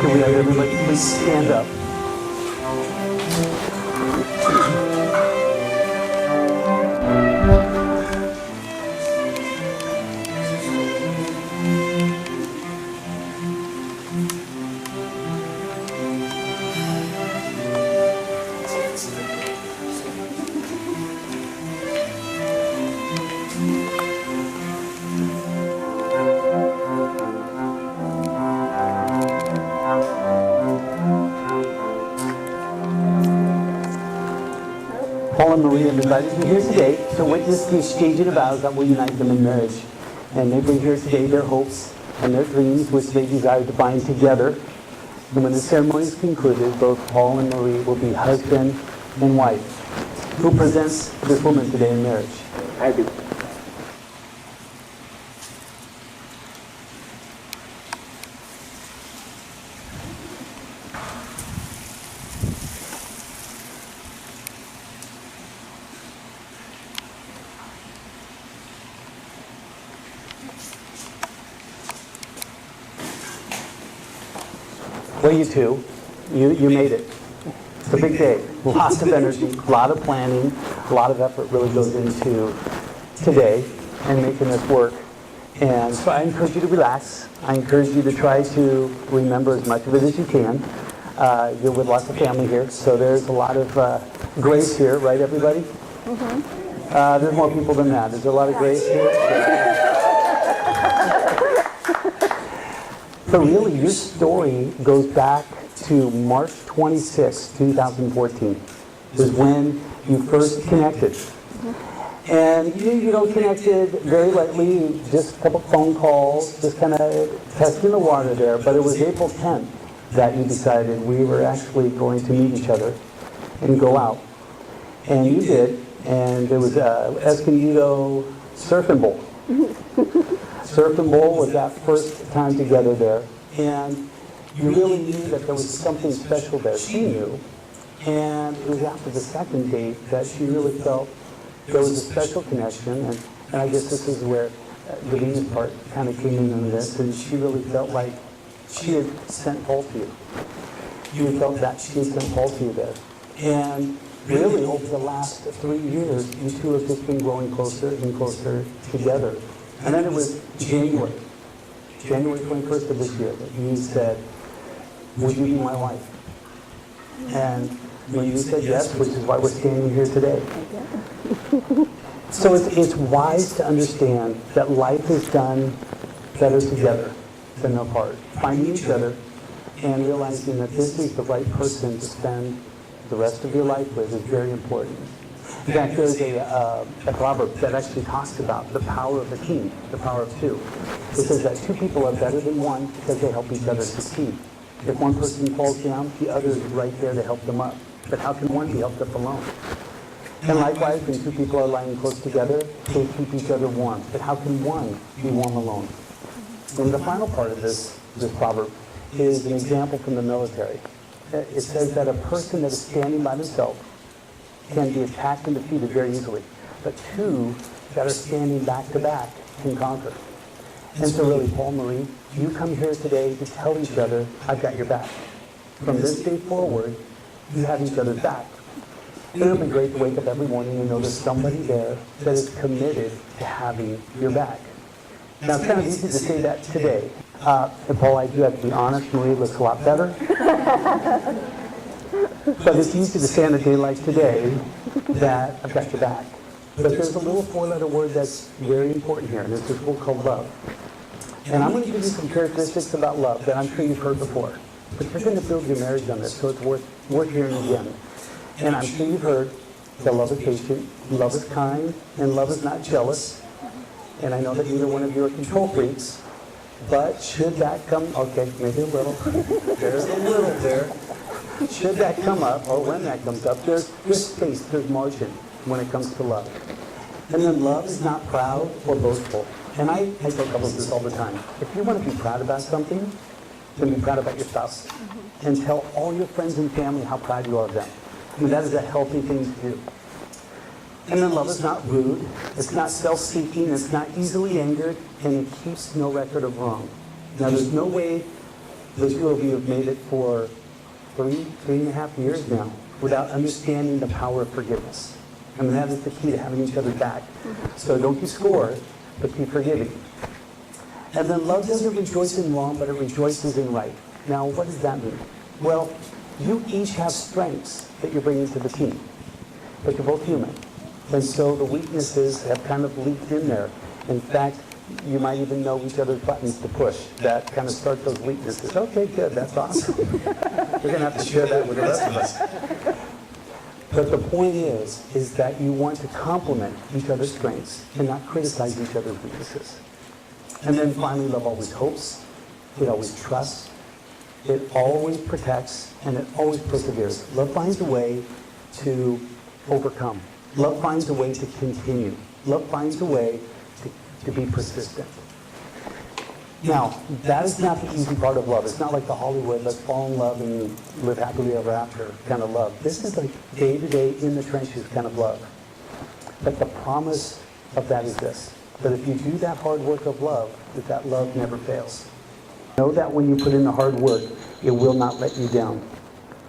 Can we have everybody please stand up? Paul and Marie have invited me here today to witness the exchanging of vows that will unite them in marriage. And they bring here today their hopes and their dreams, which they desire to bind together. And when the ceremony is concluded, both Paul and Marie will be husband and wife. Who presents this woman today in marriage? I do. Well, you two, you made it. It's a big day. Lots of energy, a lot of planning, a lot of effort really goes into today and making this work. And so I encourage you to relax. I encourage you to try to remember as much of it as you can. You're with lots of family here, so there's a lot of grace here, right, everybody? Mm-hmm. There's more people than that. There's a lot of grace here. But really, your story goes back to March 26, 2014, is when you first connected. And you connected very lightly, just a couple phone calls, just kind of testing the water there. But it was April 10th that you decided we were actually going to meet each other and go out. And you did, and there was Escondido Surfing Bowl. Surfing Bowl was that first time together there, and you really knew that there was something special there. She knew, and it was after the second date that she really felt there was a special connection, and I guess this is where the Venus part kind of came into this, and she really felt like she had sent Paul to you. You felt that she had sent Paul to you there. And really, over the last 3 years, you two have just been growing closer and closer together. And then it was January 21st of this year that you said, would you be my wife? And when you said yes, which is why we're standing here today. So it's wise to understand that life is done better together than apart. Finding each other and realizing that this is the right person to spend the rest of your life with is very important. In fact, there's a proverb that actually talks about the power of a team, the power of two. It says that two people are better than one because they help each other succeed. If one person falls down, the other is right there to help them up. But how can one be helped up alone? And likewise, when two people are lying close together, they keep each other warm. But how can one be warm alone? And the final part of this proverb is an example from the military. It says that a person that is standing by themselves can be attacked and defeated very easily. But two that are standing back to back can conquer. And so really, Paul, Marie, you come here today to tell each other, I've got your back. From this day forward, you have each other's back. It would be great to wake up every morning and know there's somebody there that is committed to having your back. Now, it's kind of easy to say that today. And Paul, I do have to be honest, Marie looks a lot better. But it's easy to say on a day like today that I've got your back. But there's a little four-letter word that's very important here, and it's this word called love. And I'm going to give you some characteristics about love that I'm sure you've heard before. But you're going to build your marriage on this, so it's worth hearing again. And I'm sure you've heard that love is patient, love is kind, and love is not jealous. And I know that neither one of you are control freaks, but should that come, okay, maybe a little, there's a little there. Should that come up, or when that comes up, there's space, there's margin when it comes to love. And then love is not proud or boastful. And I tell couples this all the time. If you want to be proud about something, then be proud about your spouse. And tell all your friends and family how proud you are of them. I mean, that is a healthy thing to do. And then love is not rude, it's not self-seeking, it's not easily angered, and it keeps no record of wrong. Now, there's no way Those two of you have made it for three and a half years now without understanding the power of forgiveness. And that is the key to having each other back. So don't keep score, but keep forgiving. And then love doesn't rejoice in wrong, but it rejoices in right. Now, what does that mean? Well, you each have strengths that you're bringing to the team, but you're both human. And so the weaknesses have kind of leaked in there. In fact, you might even know each other's buttons to push that kind of start those weaknesses. Okay, good, that's awesome. We're going to have to share that with the rest of us. But the point is that you want to complement each other's strengths and not criticize each other's weaknesses. And then finally, love always hopes, it always trusts, it always protects, and it always perseveres. Love finds a way to overcome. Love finds a way to continue. Love finds a way to be persistent. Now, that is not the easy part of love. It's not like the Hollywood, let's fall in love and live happily ever after kind of love. This is like day-to-day, in the trenches kind of love. But the promise of that is this, that if you do that hard work of love, that love never fails. Know that when you put in the hard work, it will not let you down.